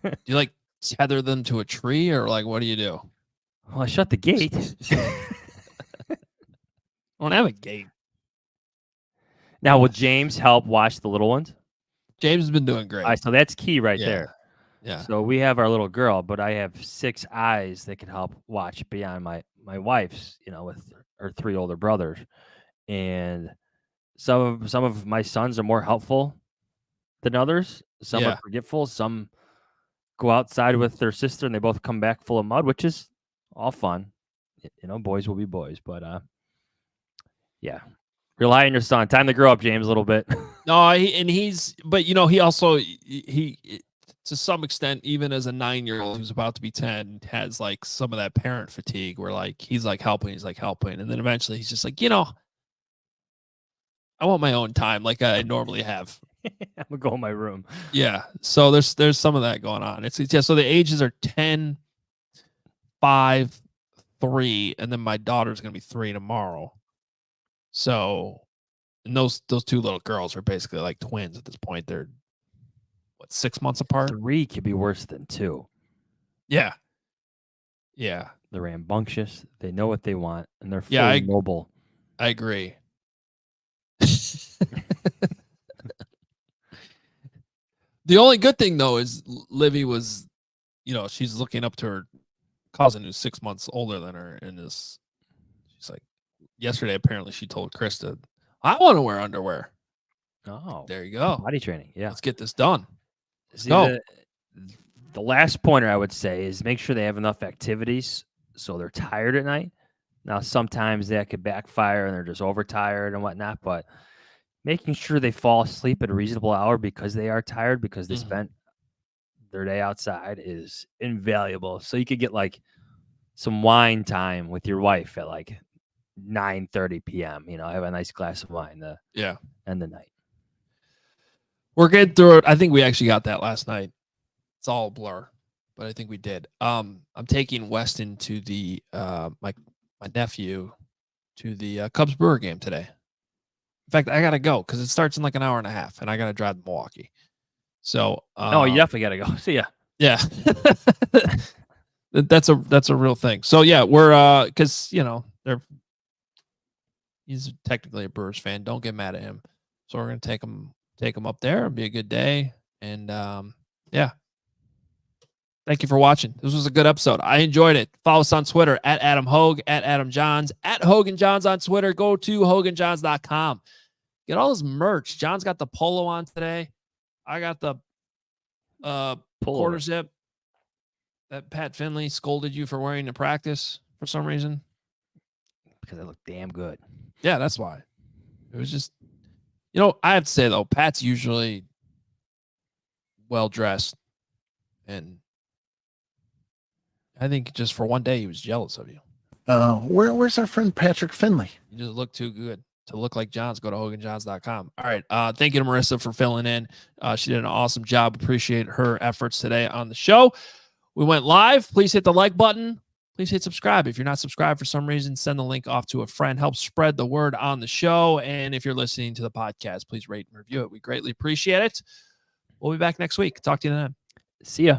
Do you like tether them to a tree or like what do you do? Well, I shut the gate. I don't have a gate. Now, will James help watch the little ones? James has been doing great. All right, so that's key right there. Yeah. So we have our little girl, but I have 6 eyes that can help watch beyond my wife's, with her 3 older brothers. And some of my sons are more helpful than others. Some Yeah. are forgetful. Some go outside with their sister and they both come back full of mud, which is all fun. Boys will be boys, but yeah. Rely on your son. Time to grow up, James, a little bit. No, he also to some extent, even as a 9-year-old who's about to be 10, has like some of that parent fatigue where like he's like helping, and then eventually he's just like, I want my own time like I normally have. I'm gonna go in my room. Yeah. So there's some of that going on. It's so the ages are 10, 5, 3, and then my daughter's gonna be 3 tomorrow. So, and those 2 little girls are basically like twins at this point. They're 6 months apart. 3 could be worse than 2. Yeah. Yeah. They're rambunctious. They know what they want, and they're fully Yeah, mobile. I agree. The only good thing though is Livy was, she's looking up to her cousin who's 6 months older than her, and she's like, yesterday apparently she told Krista, I want to wear underwear. Oh, There you go. body training. Yeah. Let's get this done. See, go. the last pointer I would say is make sure they have enough activities so they're tired at night. Now, sometimes that could backfire and they're just overtired and whatnot, but making sure they fall asleep at a reasonable hour because they are tired, because they spent their day outside, is invaluable. So you could get like some wine time with your wife at like 9:30 p.m. Have a nice glass of wine to end the night. We're getting through it. I think we actually got that last night. It's all a blur, but I think we did. I'm taking Weston to the my nephew to the Cubs Brewer game today. In fact, I gotta go because it starts in like an hour and a half, and I gotta drive to Milwaukee. So, you definitely gotta go. See ya. Yeah, that's a real thing. So yeah, we're because he's technically a Brewers fan. Don't get mad at him. So we're gonna take him up there. It'll be a good day, and yeah. Thank you for watching. This was a good episode. I enjoyed it. Follow us on Twitter at Adam Hogue, at Adam Johns, at Hogan Johns on Twitter. Go to HoganJohns.com. Get all his merch. John's got the polo on today. I got the quarter zip that Pat Finley scolded you for wearing to practice for some reason. Because I look damn good. Yeah, that's why. It was just, I have to say, though, Pat's usually well-dressed, and I think just for one day he was jealous of you. Where's our friend Patrick Finley? You just look too good to look like Johns. Go to HoganJohns.com. All right. Thank you to Marissa for filling in. She did an awesome job. Appreciate her efforts today on the show. We went live. Please hit the like button. Please hit subscribe. If you're not subscribed for some reason, send the link off to a friend. Help spread the word on the show. And if you're listening to the podcast, please rate and review it. We greatly appreciate it. We'll be back next week. Talk to you then. See ya.